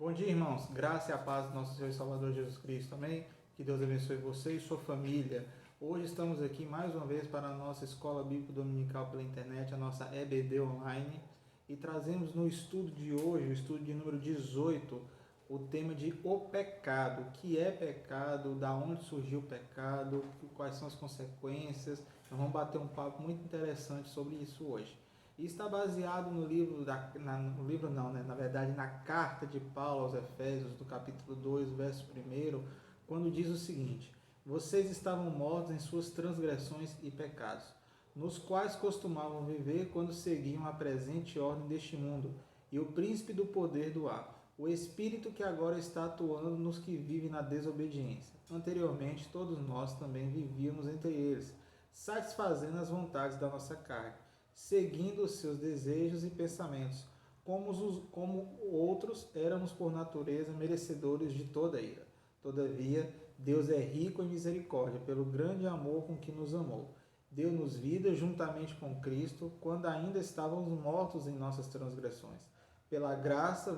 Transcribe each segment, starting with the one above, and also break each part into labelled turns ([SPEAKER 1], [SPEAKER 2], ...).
[SPEAKER 1] Bom dia, irmãos. Graça e a paz do nosso Senhor e Salvador Jesus Cristo. Amém? Que Deus abençoe você e sua família. Hoje estamos aqui mais uma vez para a nossa Escola Bíblica Dominical pela internet, a nossa EBD Online, e trazemos no estudo de hoje, o estudo de número 18, o tema de o pecado. O que é pecado? Da onde surgiu o pecado? Quais são as consequências? Nós vamos bater um papo muito interessante sobre isso hoje. E está baseado no livro, na verdade, na carta de Paulo aos Efésios, do capítulo 2, verso 1, quando diz o seguinte: vocês estavam mortos em suas transgressões e pecados, nos quais costumavam viver quando seguiam a presente ordem deste mundo, e o príncipe do poder do ar, o espírito que agora está atuando nos que vivem na desobediência. Anteriormente, todos nós também vivíamos entre eles, satisfazendo as vontades da nossa carne, seguindo os seus desejos e pensamentos. Como outros, éramos por natureza merecedores de toda ira. Todavia, Deus é rico em misericórdia, pelo grande amor com que nos amou. Deu-nos vida juntamente com Cristo, quando ainda estávamos mortos em nossas transgressões. Pela graça,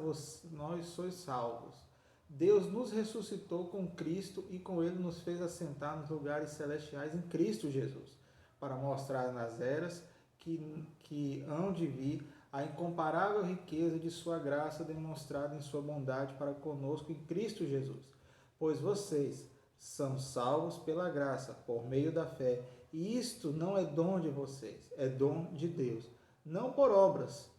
[SPEAKER 1] nós sois salvos. Deus nos ressuscitou com Cristo e com Ele nos fez assentar nos lugares celestiais em Cristo Jesus, para mostrar nas eras que hão de vir a incomparável riqueza de sua graça demonstrada em sua bondade para conosco em Cristo Jesus. Pois vocês são salvos pela graça, por meio da fé, e isto não é dom de vocês, é dom de Deus, não por obras,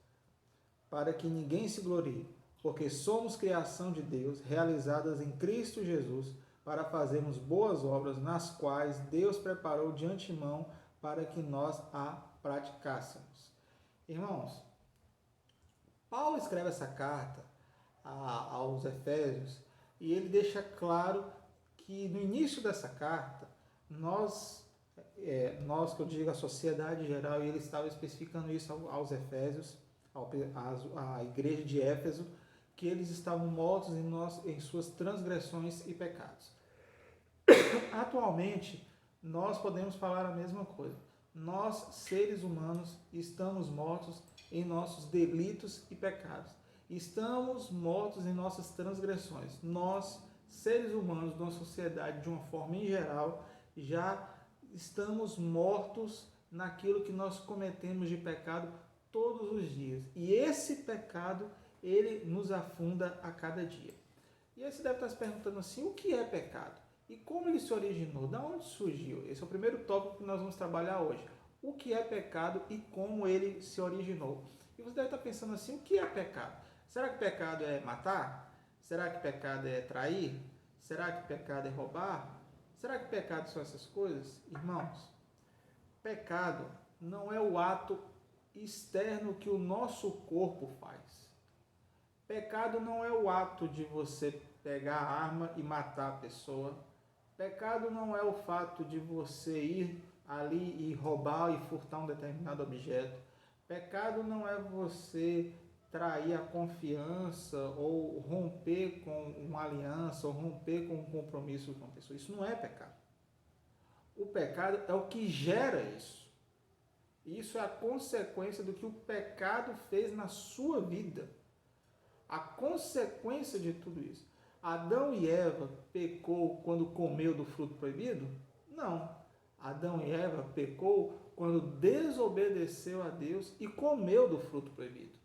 [SPEAKER 1] para que ninguém se glorie, porque somos criação de Deus, realizadas em Cristo Jesus, para fazermos boas obras, nas quais Deus preparou de antemão para que nós a praticássemos. Irmãos, Paulo escreve essa carta aos Efésios e ele deixa claro que no início dessa carta, nós que eu digo a sociedade geral, e ele estava especificando isso aos Efésios, à igreja de Éfeso, que eles estavam mortos em suas transgressões e pecados. Atualmente, nós podemos falar a mesma coisa. Nós, seres humanos, estamos mortos em nossos delitos e pecados. Estamos mortos em nossas transgressões. Nós, seres humanos, da sociedade, de uma forma em geral, já estamos mortos naquilo que nós cometemos de pecado todos os dias. E esse pecado, ele nos afunda a cada dia. E aí você deve estar se perguntando assim, o que é pecado? E como ele se originou? Da onde surgiu? Esse é o primeiro tópico que nós vamos trabalhar hoje. O que é pecado e como ele se originou? E você deve estar pensando assim, o que é pecado? Será que pecado é matar? Será que pecado é trair? Será que pecado é roubar? Será que pecado são essas coisas? Irmãos, pecado não é o ato externo que o nosso corpo faz. Pecado não é o ato de você pegar a arma e matar a pessoa. Pecado não é o fato de você ir ali e roubar e furtar um determinado objeto. Pecado não é você trair a confiança ou romper com uma aliança ou romper com um compromisso com uma pessoa. Isso não é pecado. O pecado é o que gera isso. Isso é a consequência do que o pecado fez na sua vida. A consequência de tudo isso. Adão e Eva pecou quando comeu do fruto proibido? Não. Adão e Eva pecou quando desobedeceu a Deus e comeu do fruto proibido.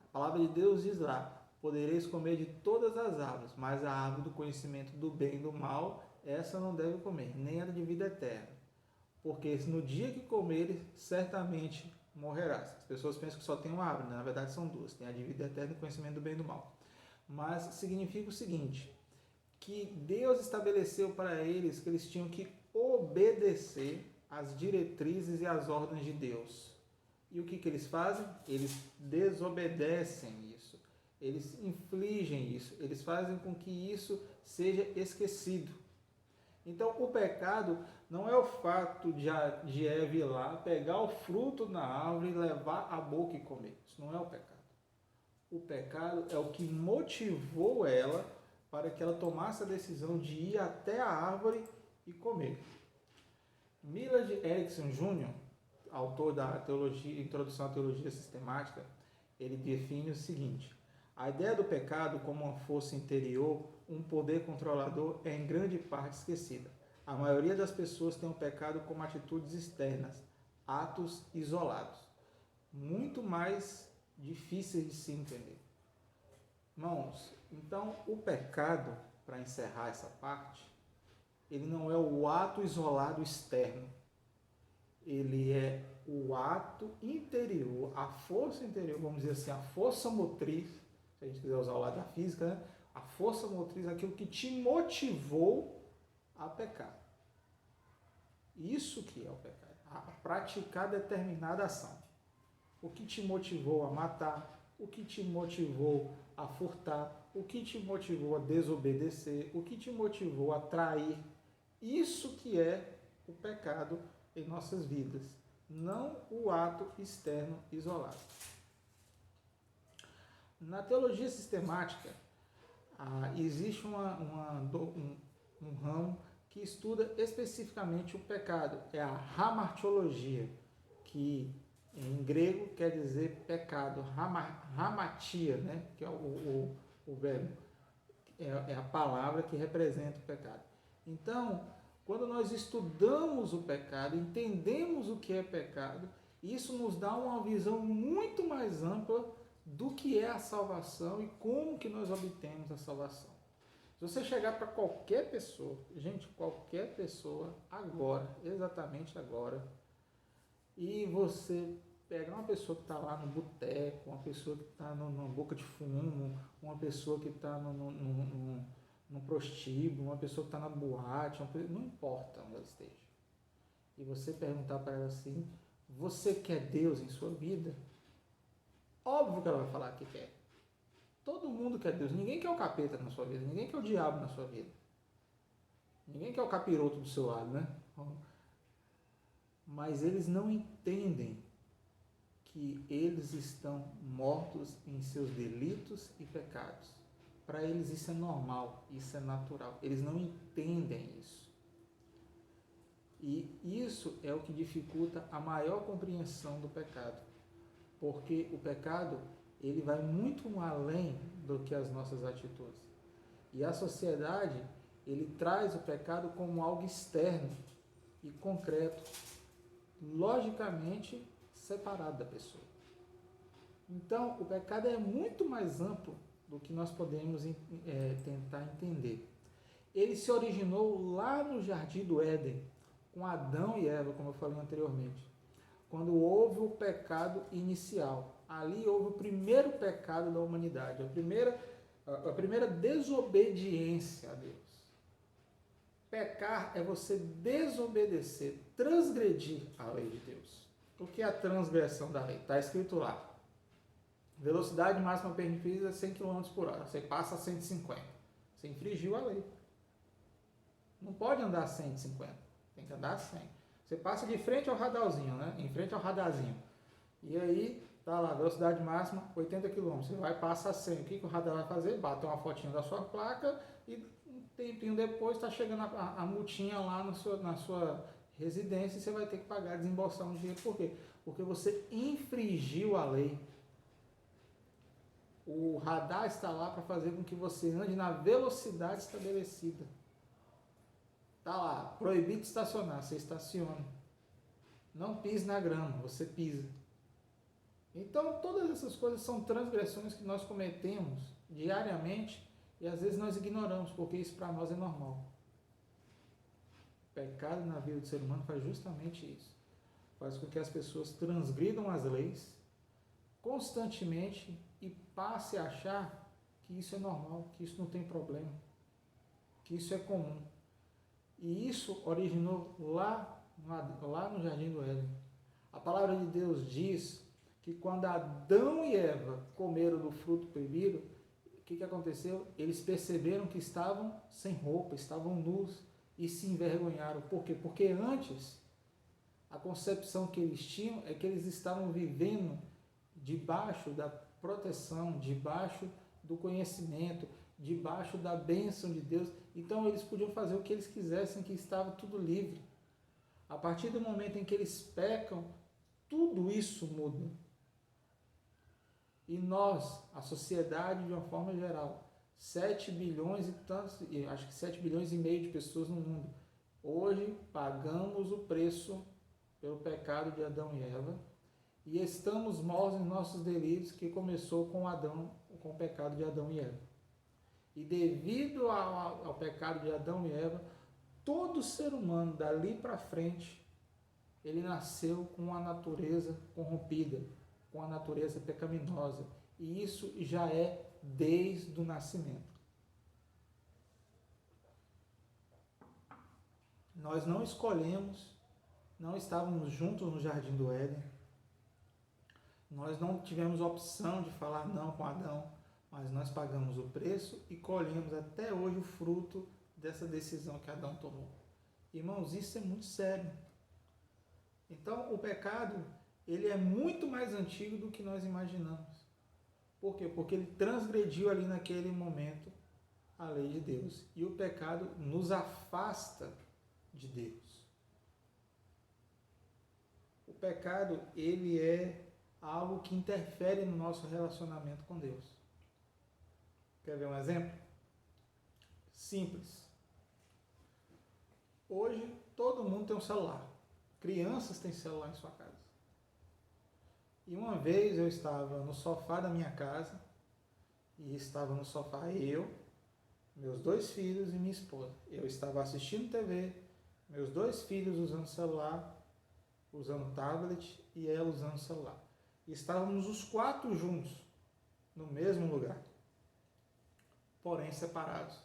[SPEAKER 1] A palavra de Deus diz lá, podereis comer de todas as árvores, mas a árvore do conhecimento do bem e do mal, essa não deve comer, nem a de vida eterna. Porque no dia que comeres, certamente morrerás. As pessoas pensam que só tem uma árvore, na verdade são duas. Tem a de vida eterna e o conhecimento do bem e do mal. Mas significa o seguinte, que Deus estabeleceu para eles que eles tinham que obedecer às diretrizes e às ordens de Deus. E o que eles fazem? Eles desobedecem isso. Eles infligem isso. Eles fazem com que isso seja esquecido. Então, o pecado não é o fato de Eva ir lá, pegar o fruto na árvore e levar à boca e comer. Isso não é o pecado. O pecado é o que motivou ela para que ela tomasse a decisão de ir até a árvore e comer. Millard Erickson Jr., autor da Introdução à Teologia Sistemática, ele define o seguinte: A ideia do pecado como uma força interior, um poder controlador, é em grande parte esquecida. A maioria das pessoas tem o pecado como atitudes externas, atos isolados, muito mais difíceis de se entender. Irmãos, então o pecado, para encerrar essa parte, ele não é o ato isolado externo, ele é o ato interior, a força interior, vamos dizer assim, a força motriz, se a gente quiser usar o lado da física, né? A força motriz, aquilo que te motivou a pecar. Isso que é o pecado, a praticar determinada ação. O que te motivou a matar, o que te motivou a furtar, o que te motivou a desobedecer, o que te motivou a trair. Isso que é o pecado em nossas vidas, não o ato externo isolado. Na teologia sistemática, existe um ramo que estuda especificamente o pecado, é a hamartiologia, que em grego quer dizer pecado, hamatia, né? Que é o verbo, é a palavra que representa o pecado. Então, quando nós estudamos o pecado, entendemos o que é pecado, isso nos dá uma visão muito mais ampla do que é a salvação e como que nós obtemos a salvação. Se você chegar para qualquer pessoa, gente, qualquer pessoa, agora, exatamente agora, e você pega uma pessoa que está lá no boteco, uma pessoa que está numa boca de fumo, uma pessoa que está no prostíbulo, uma pessoa que está na boate, não importa onde ela esteja. E você perguntar para ela assim, você quer Deus em sua vida? Óbvio que ela vai falar que quer. Todo mundo quer Deus. Ninguém quer o capeta na sua vida. Ninguém quer o diabo na sua vida. Ninguém quer o capiroto do seu lado, né? Mas eles não entendem que eles estão mortos em seus delitos e pecados. Para eles isso é normal, isso é natural. Eles não entendem isso. E isso é o que dificulta a maior compreensão do pecado. Porque o pecado, ele vai muito além do que as nossas atitudes. E a sociedade, ele traz o pecado como algo externo e concreto, logicamente separado da pessoa. Então, o pecado é muito mais amplo do que nós podemos tentar entender. Ele se originou lá no Jardim do Éden, com Adão e Eva, como eu falei anteriormente. Quando houve o pecado inicial. Ali houve o primeiro pecado da humanidade, a primeira desobediência a Deus. Pecar é você desobedecer, transgredir a lei de Deus. O que é a transgressão da lei? Está escrito lá. Velocidade máxima permitida é 100 km por hora. Você passa a 150. Você infringiu a lei. Não pode andar a 150. Tem que andar a 100. Você passa de frente ao radarzinho, né? Em frente ao radarzinho. E aí, tá lá, velocidade máxima 80 km. Você vai passar a 100. O que o radar vai fazer? Bater uma fotinha da sua placa e um tempinho depois está chegando a multinha lá na sua residência e você vai ter que pagar, desembolsar um dinheiro. Por quê? Porque você infringiu a lei. O radar está lá para fazer com que você ande na velocidade estabelecida. Está lá, proibido de estacionar, você estaciona. Não pise na grama, você pisa. Então, todas essas coisas são transgressões que nós cometemos diariamente e às vezes nós ignoramos, porque isso para nós é normal. O pecado na vida do ser humano faz justamente isso. Faz com que as pessoas transgridam as leis constantemente e passe a achar que isso é normal, que isso não tem problema, que isso é comum. E isso originou lá no Jardim do Éden. A palavra de Deus diz que quando Adão e Eva comeram do fruto proibido, o que aconteceu? Eles perceberam que estavam sem roupa, estavam nus e se envergonharam. Por quê? Porque antes, a concepção que eles tinham é que eles estavam vivendo debaixo da proteção, debaixo do conhecimento, debaixo da bênção de Deus. Então eles podiam fazer o que eles quisessem, que estava tudo livre. A partir do momento em que eles pecam, tudo isso muda. E nós, a sociedade de uma forma geral, 7 bilhões e tantos, acho que 7 bilhões e meio de pessoas no mundo, hoje pagamos o preço pelo pecado de Adão e Eva e estamos mortos em nossos delitos que começou com com o pecado de Adão e Eva. E devido ao pecado de Adão e Eva, todo ser humano dali para frente, ele nasceu com a natureza corrompida, com a natureza pecaminosa. E isso já é desde o nascimento. Nós não escolhemos, não estávamos juntos no Jardim do Éden. Nós não tivemos a opção de falar não com Adão, mas nós pagamos o preço e colhemos até hoje o fruto dessa decisão que Adão tomou. Irmãos, isso é muito sério. Então, o pecado, ele é muito mais antigo do que nós imaginamos. Por quê? Porque ele transgrediu ali naquele momento a lei de Deus. E o pecado nos afasta de Deus. O pecado, ele é algo que interfere no nosso relacionamento com Deus. Quer ver um exemplo? Simples. Hoje, todo mundo tem um celular. Crianças têm celular em sua casa. E uma vez eu estava no sofá da minha casa, e estava no sofá eu, meus 2 filhos e minha esposa. Eu estava assistindo TV, meus 2 filhos usando celular, usando tablet, e ela usando celular. E estávamos os 4 juntos, no mesmo lugar, porém separados.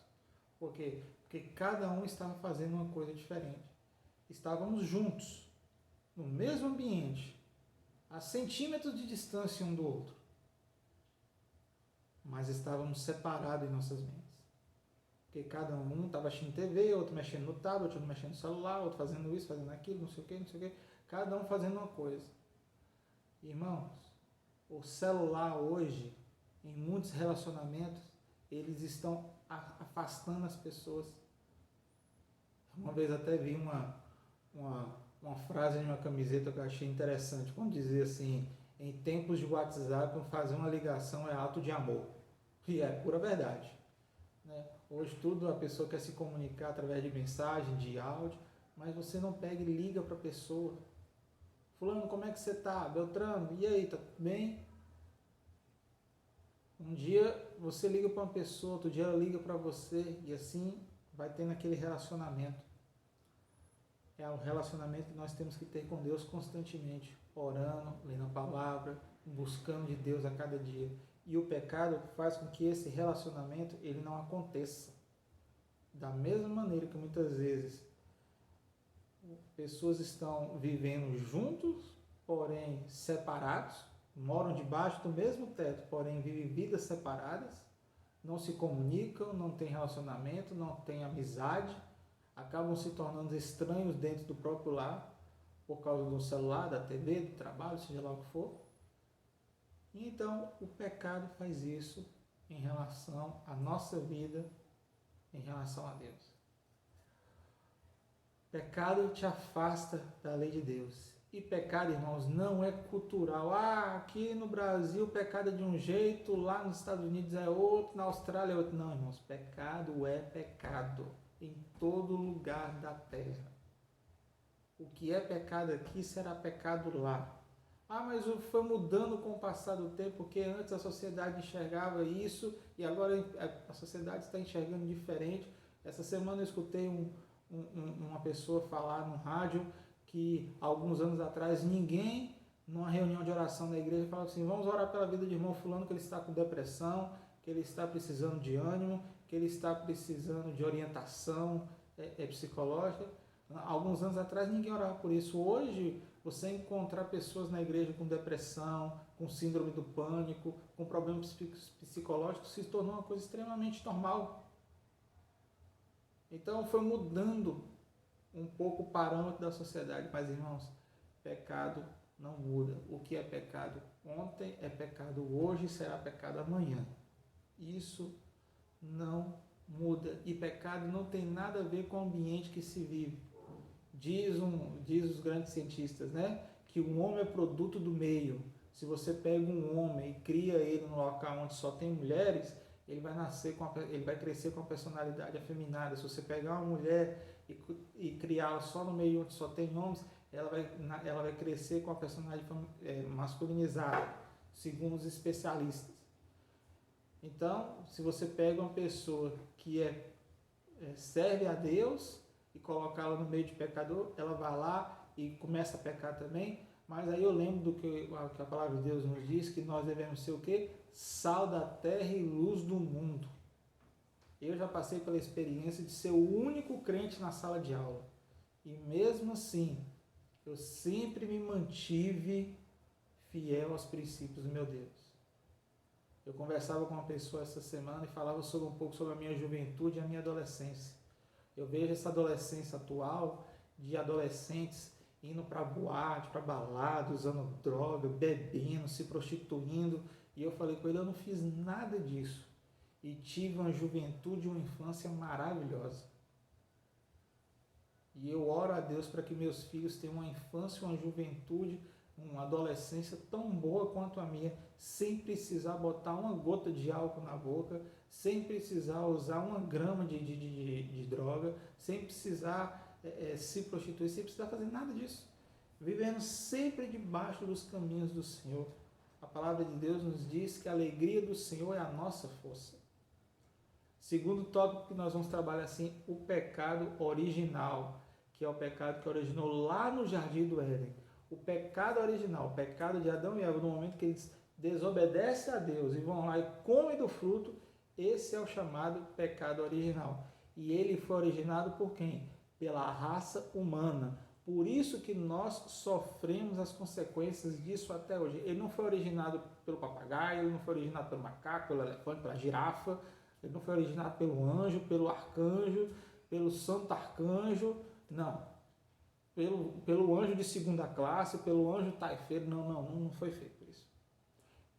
[SPEAKER 1] Por quê? Porque cada um estava fazendo uma coisa diferente. Estávamos juntos, no mesmo ambiente, a centímetros de distância um do outro, mas estávamos separados em nossas mentes. Porque cada um estava assistindo TV, outro mexendo no tablet, outro mexendo no celular, outro fazendo isso, fazendo aquilo, não sei o que, cada um fazendo uma coisa. Irmãos, o celular hoje, em muitos relacionamentos, eles estão afastando as pessoas. Uma vez até vi uma frase em uma camiseta que eu achei interessante, quando dizia assim: em tempos de WhatsApp, fazer uma ligação é ato de amor. E é pura verdade, né? Hoje tudo a pessoa quer se comunicar através de mensagem, de áudio, mas você não pega e liga para a pessoa. Fulano, como é que você está? Beltrano, e aí, tá tudo bem? Um dia você liga para uma pessoa, outro dia ela liga para você, e assim vai tendo aquele relacionamento. É um relacionamento que nós temos que ter com Deus constantemente, orando, lendo a palavra, buscando de Deus a cada dia. E o pecado faz com que esse relacionamento ele não aconteça. Da mesma maneira que muitas vezes pessoas estão vivendo juntos, porém separados, moram debaixo do mesmo teto, porém vivem vidas separadas, não se comunicam, não têm relacionamento, não têm amizade, acabam se tornando estranhos dentro do próprio lar, por causa do celular, da TV, do trabalho, seja lá o que for. E então o pecado faz isso em relação à nossa vida, em relação a Deus. Pecado te afasta da lei de Deus. E pecado, irmãos, não é cultural. Aqui no Brasil pecado é de um jeito, lá nos Estados Unidos é outro, na Austrália é outro. Não, irmãos, pecado é pecado em todo lugar da terra. O que é pecado aqui será pecado lá. Mas foi mudando com o passar do tempo, porque antes a sociedade enxergava isso e agora a sociedade está enxergando diferente. Essa semana eu escutei uma pessoa falar no rádio que alguns anos atrás ninguém, numa reunião de oração na igreja, falava assim: vamos orar pela vida de irmão fulano, que ele está com depressão, que ele está precisando de ânimo, que ele está precisando de orientação psicológica. Alguns anos atrás ninguém orava por isso. Hoje você encontrar pessoas na igreja com depressão, com síndrome do pânico, com problemas psicológicos se tornou uma coisa extremamente normal. Então foi mudando um pouco o parâmetro da sociedade. Mas, irmãos, pecado não muda. O que é pecado ontem é pecado hoje e será pecado amanhã. Isso não muda. E pecado não tem nada a ver com o ambiente que se vive. Diz os grandes cientistas, né, que o homem é produto do meio. Se você pega um homem e cria ele num local onde só tem mulheres, ele vai ele vai crescer com a personalidade afeminada. Se você pegar uma mulher e criá-la só no meio onde só tem homens, ela vai crescer com a personalidade masculinizada, segundo os especialistas. Então, se você pega uma pessoa que serve a Deus e colocá-la no meio de pecador, ela vai lá e começa a pecar também. Mas aí eu lembro do que a palavra de Deus nos diz, que nós devemos ser o quê? Sal da terra e luz do mundo. Eu já passei pela experiência de ser o único crente na sala de aula. E mesmo assim, eu sempre me mantive fiel aos princípios do meu Deus. Eu conversava com uma pessoa essa semana e falava um pouco sobre a minha juventude e a minha adolescência. Eu vejo essa adolescência atual de adolescentes indo para boate, para balada, usando droga, bebendo, se prostituindo. E eu falei com ele, eu não fiz nada disso. E tive uma juventude e uma infância maravilhosa. E eu oro a Deus para que meus filhos tenham uma infância, uma juventude, uma adolescência tão boa quanto a minha, sem precisar botar uma gota de álcool na boca, sem precisar usar uma grama de droga, sem precisar se prostituir, sem precisar fazer nada disso. Vivendo sempre debaixo dos caminhos do Senhor. A palavra de Deus nos diz que a alegria do Senhor é a nossa força. Segundo tópico que nós vamos trabalhar assim, o pecado original, que é o pecado que originou lá no Jardim do Éden. O pecado original, o pecado de Adão e Eva, no momento que eles desobedecem a Deus e vão lá e comem do fruto, esse é o chamado pecado original. E ele foi originado por quem? Pela raça humana. Por isso que nós sofremos as consequências disso até hoje. Ele não foi originado pelo papagaio, ele não foi originado pelo macaco, pelo elefante, pela girafa, ele não foi originado pelo anjo, pelo arcanjo, pelo santo arcanjo, não. Pelo anjo de segunda classe, pelo anjo taifeiro, não foi feito por isso.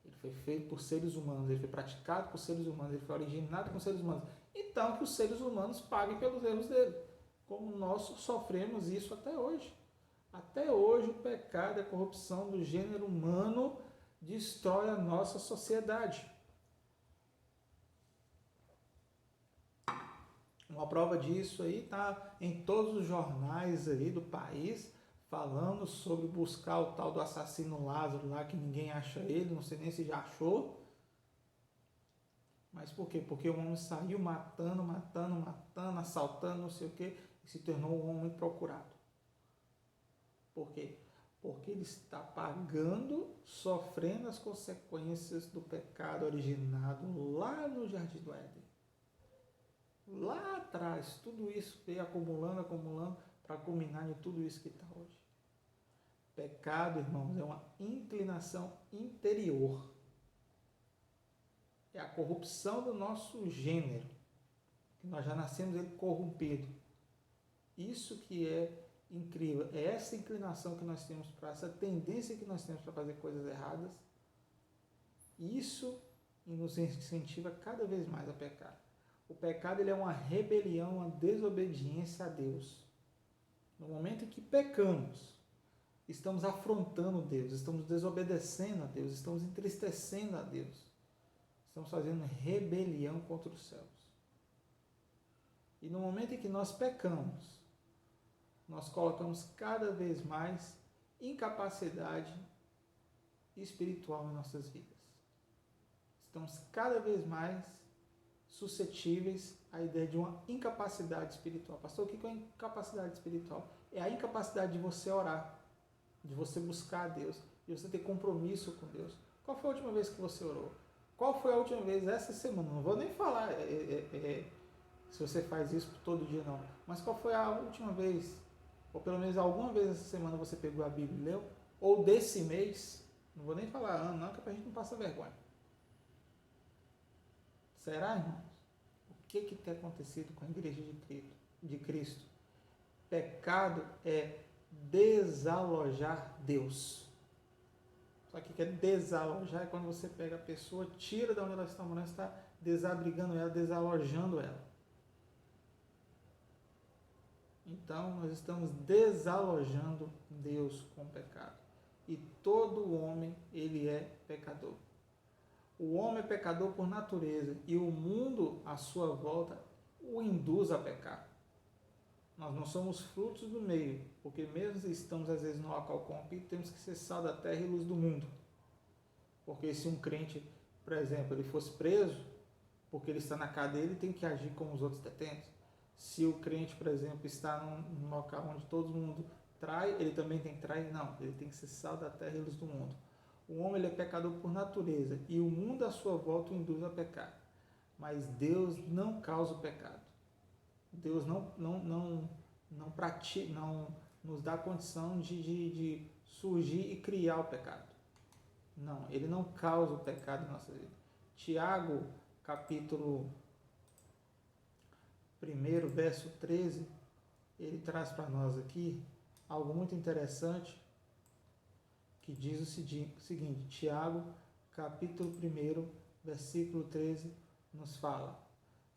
[SPEAKER 1] Ele foi feito por seres humanos, ele foi praticado por seres humanos, ele foi originado com seres humanos. Então que os seres humanos paguem pelos erros dele, como nós sofremos isso até hoje. Até hoje o pecado e a corrupção do gênero humano destrói a nossa sociedade. Uma prova disso aí está em todos os jornais aí do país, falando sobre buscar o tal do assassino Lázaro lá, que ninguém acha ele, não sei nem se já achou. Mas por quê? Porque o homem saiu matando, assaltando, não sei o quê, e se tornou um homem procurado. Por quê? Porque ele está pagando, sofrendo as consequências do pecado originado lá no Jardim do Éden. Lá atrás, tudo isso veio acumulando, para culminar em tudo isso que está hoje. Pecado, irmãos, é uma inclinação interior. É a corrupção do nosso gênero. Nós já nascemos ele corrompido. Isso que é incrível. É essa inclinação que nós temos para, essa tendência que nós temos para fazer coisas erradas. Isso nos incentiva cada vez mais a pecar. O pecado ele é uma rebelião, uma desobediência a Deus. No momento em que pecamos, estamos afrontando Deus, estamos desobedecendo a Deus, estamos entristecendo a Deus. Estamos fazendo rebelião contra os céus. E no momento em que nós pecamos, nós colocamos cada vez mais incapacidade espiritual em nossas vidas. Estamos cada vez mais suscetíveis à ideia de uma incapacidade espiritual. Pastor, o que é incapacidade espiritual? É a incapacidade de você orar, de você buscar a Deus, de você ter compromisso com Deus. Qual foi a última vez que você orou? Qual foi a última vez essa semana? Não vou nem falar se você faz isso todo dia, não. Mas qual foi a última vez, ou pelo menos alguma vez essa semana você pegou a Bíblia e leu? Ou desse mês? Não vou nem falar ano, não, que é pra gente não passar vergonha. Será, irmãos? O que tem acontecido com a igreja de Cristo? Pecado é desalojar Deus. Só que desalojar é quando você pega a pessoa, tira de onde ela está morando, está desabrigando ela, desalojando ela. Então, nós estamos desalojando Deus com o pecado. e todo homem ele é pecador. O homem é pecador por natureza e o mundo à sua volta o induz a pecar. Nós não somos frutos do meio, porque mesmo se estamos às vezes no local corrompido, temos que ser sal da terra e luz do mundo. Porque se um crente, por exemplo, ele fosse preso, porque ele está na cadeia, ele tem que agir como os outros detentos. Se o crente, por exemplo, está num local onde todo mundo trai, ele também tem que trair? Não, ele tem que ser sal da terra e luz do mundo. O homem ele é pecador por natureza e o mundo à sua volta o induz a pecar. Mas Deus não causa o pecado. Deus não pratica, não nos dá a condição de surgir e criar o pecado. Não, ele não causa o pecado em nossa vida. Tiago, capítulo 1, verso 13, ele traz para nós aqui algo muito interessante, que diz o seguinte, Tiago, capítulo 1, versículo 13, nos fala: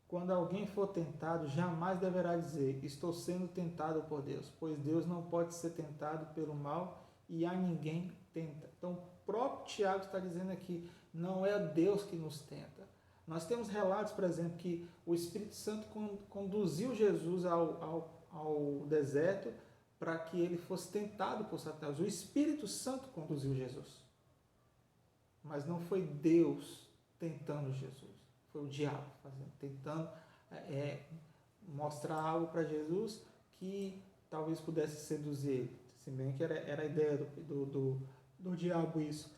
[SPEAKER 1] quando alguém for tentado, jamais deverá dizer, estou sendo tentado por Deus, pois Deus não pode ser tentado pelo mal e a ninguém tenta. Então, o próprio Tiago está dizendo aqui, não é Deus que nos tenta. Nós temos relatos, por exemplo, que o Espírito Santo conduziu Jesus ao deserto para que ele fosse tentado por Satanás. O Espírito Santo conduziu Jesus. Mas não foi Deus tentando Jesus. Foi o diabo tentando mostrar algo para Jesus que talvez pudesse seduzir ele. Se bem que era a ideia do diabo isso.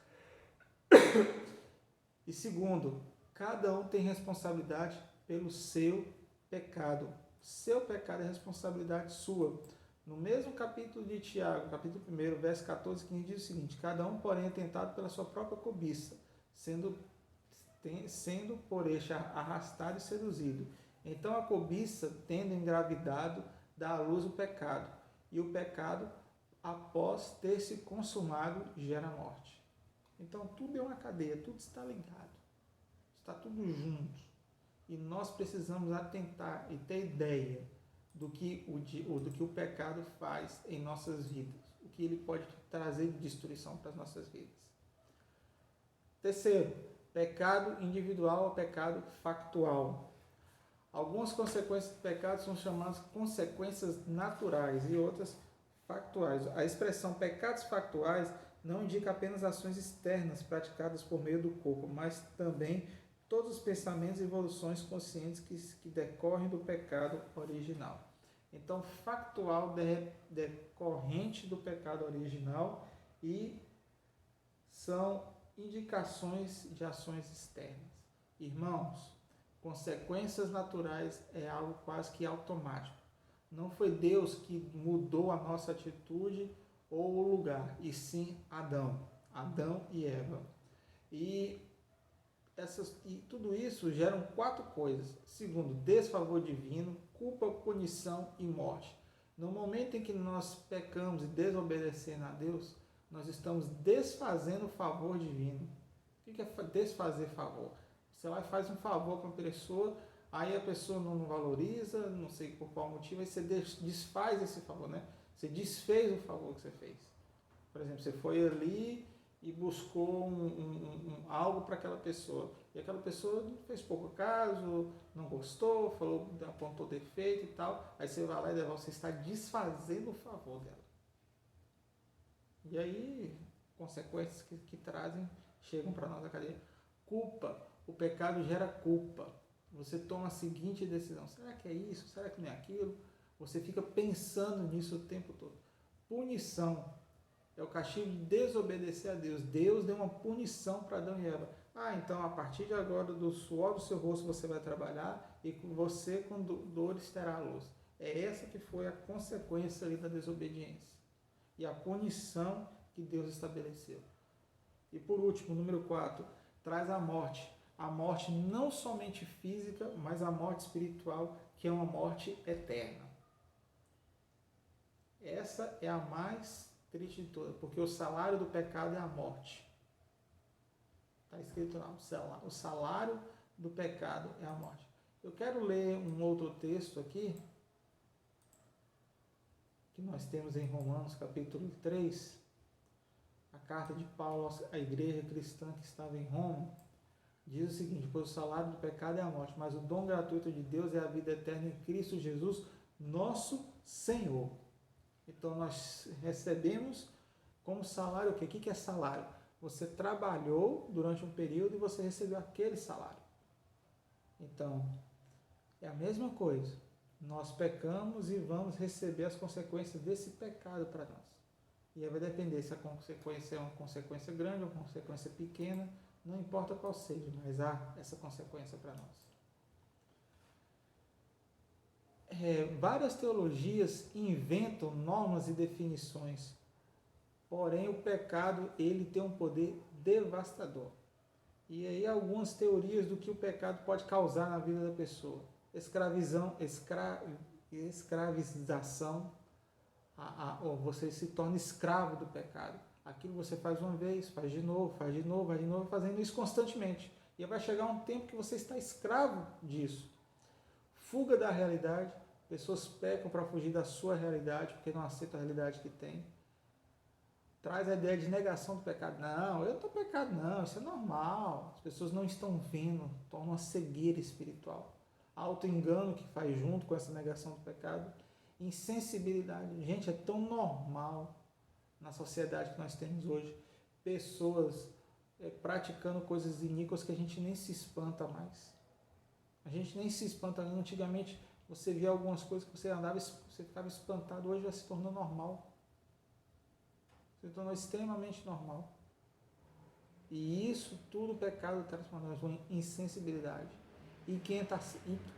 [SPEAKER 1] E segundo, cada um tem responsabilidade pelo seu pecado. Seu pecado é responsabilidade sua. No mesmo capítulo de Tiago, capítulo 1, verso 14, 15, diz o seguinte: cada um, porém, é tentado pela sua própria cobiça, sendo por este arrastado e seduzido. Então a cobiça, tendo engravidado, dá à luz o pecado. E o pecado, após ter se consumado, gera morte. Então tudo é uma cadeia, tudo está ligado. Está tudo junto. E nós precisamos atentar e ter ideia do que o pecado faz em nossas vidas. O que ele pode trazer de destruição para as nossas vidas. Terceiro, pecado individual ou pecado factual. Algumas consequências do pecado são chamadas consequências naturais e outras factuais. A expressão pecados factuais não indica apenas ações externas praticadas por meio do corpo, mas também todos os pensamentos e evoluções conscientes que decorrem do pecado original. Então, factual decorrente do pecado original e são indicações de ações externas. Irmãos, consequências naturais é algo quase que automático. Não foi Deus que mudou a nossa atitude ou o lugar, e sim Adão e Eva. E tudo isso geram 4 coisas. Segundo, desfavor divino, culpa, punição e morte. No momento em que nós pecamos e desobedecendo a Deus, nós estamos desfazendo o favor divino. O que é desfazer favor? Você vai e faz um favor para uma pessoa, aí a pessoa não valoriza, não sei por qual motivo, aí você desfaz esse favor, né? Você desfez o favor que você fez. Por exemplo, você foi ali e buscou algo para aquela pessoa. E aquela pessoa fez pouco caso, não gostou, apontou defeito e tal. Aí você vai lá e devolve, você está desfazendo o favor dela. E aí, consequências que chegam para nós a cadeia. Culpa. O pecado gera culpa. Você toma a seguinte decisão: será que é isso? Será que não é aquilo? Você fica pensando nisso o tempo todo. Punição. É o castigo de desobedecer a Deus. Deus deu uma punição para Adão e Eva. Então a partir de agora, do suor do seu rosto você vai trabalhar e você com dores terá a luz. É essa que foi a consequência ali da desobediência. E a punição que Deus estabeleceu. E por último, número 4, traz a morte. A morte não somente física, mas a morte espiritual, que é uma morte eterna. Essa é a mais triste de todas, porque o salário do pecado é a morte. Está escrito lá, o salário do pecado é a morte. Eu quero ler um outro texto aqui, que nós temos em Romanos capítulo 3, a carta de Paulo à igreja cristã que estava em Roma, diz o seguinte: pois o salário do pecado é a morte, mas o dom gratuito de Deus é a vida eterna em Cristo Jesus, nosso Senhor. Então nós recebemos como salário o quê? O que é salário? Você trabalhou durante um período e você recebeu aquele salário. Então, é a mesma coisa. Nós pecamos e vamos receber as consequências desse pecado para nós. E aí vai depender se a consequência é uma consequência grande ou uma consequência pequena, não importa qual seja, mas há essa consequência para nós. Várias teologias inventam normas e definições, porém o pecado ele tem um poder devastador. E aí algumas teorias do que o pecado pode causar na vida da pessoa. Escravização, ou você se torna escravo do pecado. Aquilo você faz uma vez, faz de novo, fazendo isso constantemente. E vai chegar um tempo que você está escravo disso. Fuga da realidade, pessoas pecam para fugir da sua realidade, porque não aceitam a realidade que tem. Traz a ideia de negação do pecado. Não, eu não estou pecado, não, isso é normal. As pessoas não estão vendo, tornam uma cegueira espiritual. Auto-engano que faz junto com essa negação do pecado. Insensibilidade. Gente, é tão normal na sociedade que nós temos hoje. Pessoas praticando coisas iníquas que a gente nem se espanta mais. A gente nem se espanta. Antigamente você via algumas coisas que você andava, você ficava espantado. Hoje já se tornou normal. Se tornou extremamente normal. E isso tudo o pecado traz para nós uma insensibilidade,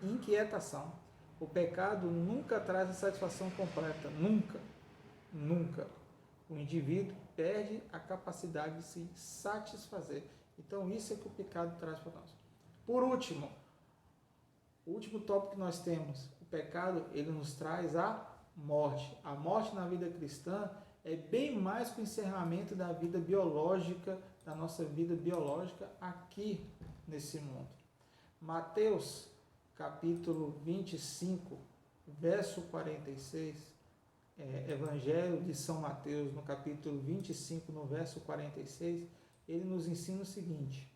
[SPEAKER 1] inquietação. O pecado nunca traz a satisfação completa, nunca. O indivíduo perde a capacidade de se satisfazer. Então isso é que o pecado traz para nós. Por último, o último tópico que nós temos, o pecado ele nos traz a morte. A morte na vida cristã é bem mais que o encerramento da vida biológica, da nossa vida biológica aqui nesse mundo. Mateus, capítulo 25, verso 46, Evangelho de São Mateus, no capítulo 25, no verso 46, ele nos ensina o seguinte: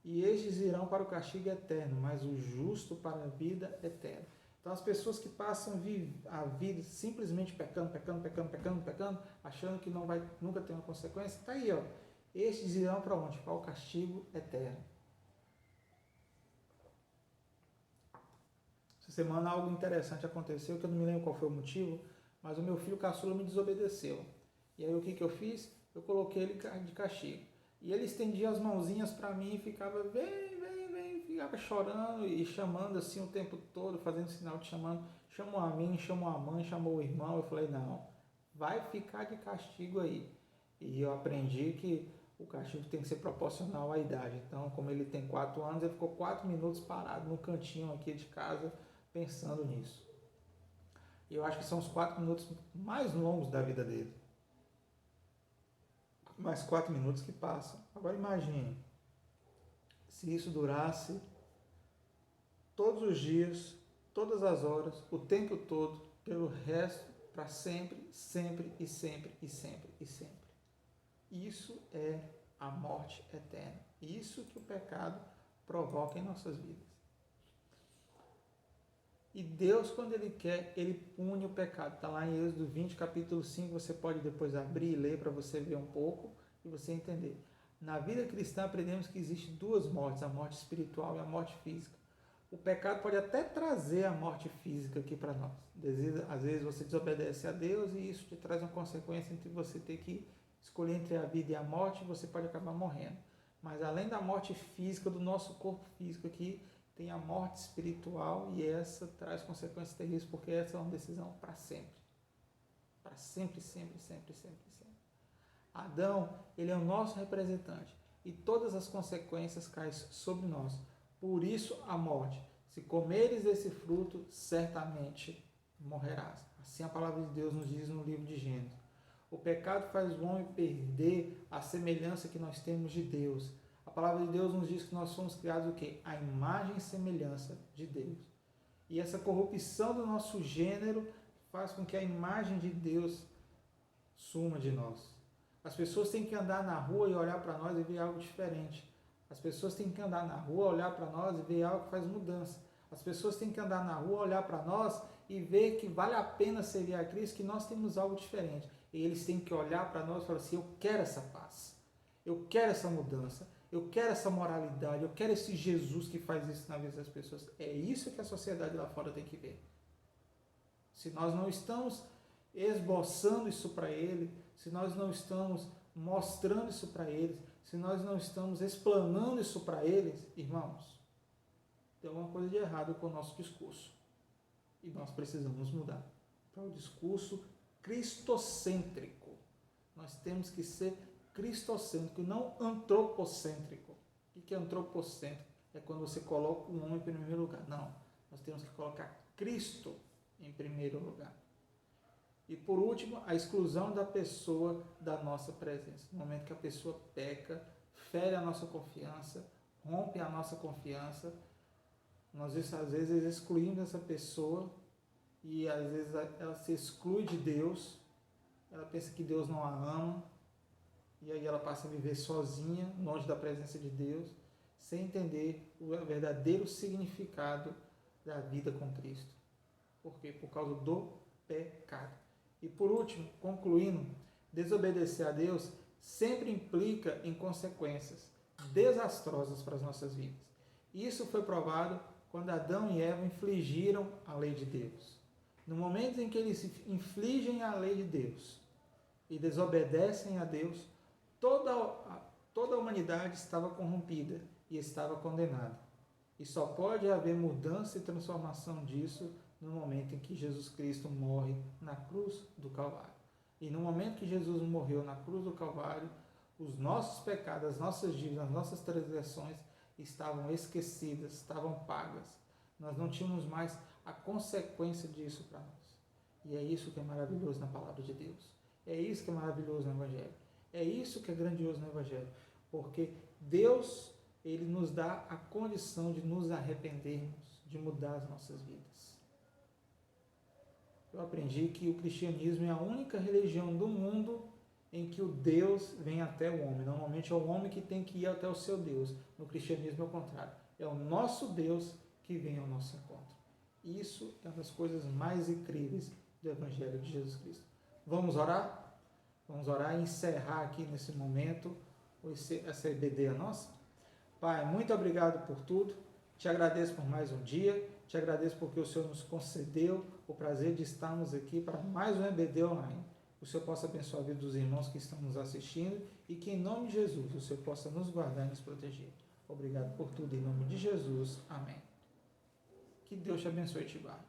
[SPEAKER 1] e estes irão para o castigo eterno, mas o justo para a vida eterna. Então, as pessoas que passam a vida simplesmente pecando, achando que não vai nunca ter uma consequência, está aí, ó. Estes irão para onde? Para o castigo eterno. Essa semana algo interessante aconteceu, que eu não me lembro qual foi o motivo, mas o meu filho caçula me desobedeceu. E aí o que eu fiz? Eu coloquei ele de castigo. E ele estendia as mãozinhas para mim e ficava, vem, ficava chorando e chamando assim o tempo todo, fazendo sinal de chamando. Chamou a mim, chamou a mãe, chamou o irmão. Eu falei, não, vai ficar de castigo aí. E eu aprendi que o castigo tem que ser proporcional à idade. Então, como ele tem 4 anos, ele ficou 4 minutos parado no cantinho aqui de casa, pensando nisso. E eu acho que são os 4 minutos mais longos da vida dele. Mais 4 minutos que passam. Agora imagine, se isso durasse todos os dias, todas as horas, o tempo todo, pelo resto, para sempre, sempre e sempre e sempre e sempre. Isso é a morte eterna. Isso que o pecado provoca em nossas vidas. E Deus, quando Ele quer, Ele pune o pecado. Está lá em Êxodo 20, capítulo 5, você pode depois abrir e ler para você ver um pouco e você entender. Na vida cristã aprendemos que existem 2 mortes, a morte espiritual e a morte física. O pecado pode até trazer a morte física aqui para nós. Às vezes você desobedece a Deus e isso te traz uma consequência entre você ter que escolher entre a vida e a morte, e você pode acabar morrendo. Mas além da morte física, do nosso corpo físico aqui, tem a morte espiritual, e essa traz consequências terríveis, porque essa é uma decisão para sempre. Para sempre, sempre, sempre, sempre, sempre. Adão, ele é o nosso representante, e todas as consequências caem sobre nós. Por isso a morte. Se comeres desse fruto, certamente morrerás. Assim a palavra de Deus nos diz no livro de Gênesis. O pecado faz o homem perder a semelhança que nós temos de Deus. A palavra de Deus nos diz que nós somos criados o quê? A imagem e semelhança de Deus. E essa corrupção do nosso gênero faz com que a imagem de Deus suma de nós. As pessoas têm que andar na rua e olhar para nós e ver algo diferente. As pessoas têm que andar na rua, olhar para nós e ver algo que faz mudança. As pessoas têm que andar na rua, olhar para nós e ver que vale a pena servir a Cristo, que nós temos algo diferente. E eles têm que olhar para nós e falar assim: eu quero essa paz, eu quero essa mudança, eu quero essa moralidade, eu quero esse Jesus que faz isso na vida das pessoas. É isso que a sociedade lá fora tem que ver. Se nós não estamos esboçando isso para ele, se nós não estamos mostrando isso para eles, se nós não estamos explanando isso para eles, irmãos, tem alguma coisa de errado com o nosso discurso. E nós precisamos mudar para o discurso cristocêntrico. Nós temos que ser cristocêntrico e não antropocêntrico. O que é antropocêntrico? É quando você coloca um homem em primeiro lugar. Não, nós temos que colocar Cristo em primeiro lugar. E por último, a exclusão da pessoa da nossa presença. No momento que a pessoa peca, fere a nossa confiança, rompe a nossa confiança, nós às vezes excluímos essa pessoa e às vezes ela se exclui de Deus, ela pensa que Deus não a ama e aí ela passa a viver sozinha, longe da presença de Deus, sem entender o verdadeiro significado da vida com Cristo. Por quê? Por causa do pecado. E por último, concluindo, desobedecer a Deus sempre implica em consequências desastrosas para as nossas vidas. Isso foi provado quando Adão e Eva infligiram a lei de Deus. No momento em que eles infligem a lei de Deus e desobedecem a Deus, toda a humanidade estava corrompida e estava condenada. E só pode haver mudança e transformação disso no momento em que Jesus Cristo morre na cruz do Calvário. E no momento que Jesus morreu na cruz do Calvário, os nossos pecados, as nossas dívidas, as nossas transgressões estavam esquecidas, estavam pagas. Nós não tínhamos mais a consequência disso para nós. E é isso que é maravilhoso na palavra de Deus. É isso que é maravilhoso no Evangelho. É isso que é grandioso no Evangelho. Porque Deus, Ele nos dá a condição de nos arrependermos, de mudar as nossas vidas. Eu aprendi que o cristianismo é a única religião do mundo em que o Deus vem até o homem. Normalmente é o homem que tem que ir até o seu Deus. No cristianismo é o contrário. É o nosso Deus que vem ao nosso encontro. Isso é uma das coisas mais incríveis do Evangelho de Jesus Cristo. Vamos orar? Vamos orar e encerrar aqui nesse momento essa EBD nossa? Pai, muito obrigado por tudo. Te agradeço por mais um dia. Te agradeço porque o Senhor nos concedeu o prazer de estarmos aqui para mais um EBD online. O Senhor possa abençoar a vida dos irmãos que estão nos assistindo e que, em nome de Jesus, o Senhor possa nos guardar e nos proteger. Obrigado por tudo, em nome de Jesus. Amém. Que Deus te abençoe e te guarde.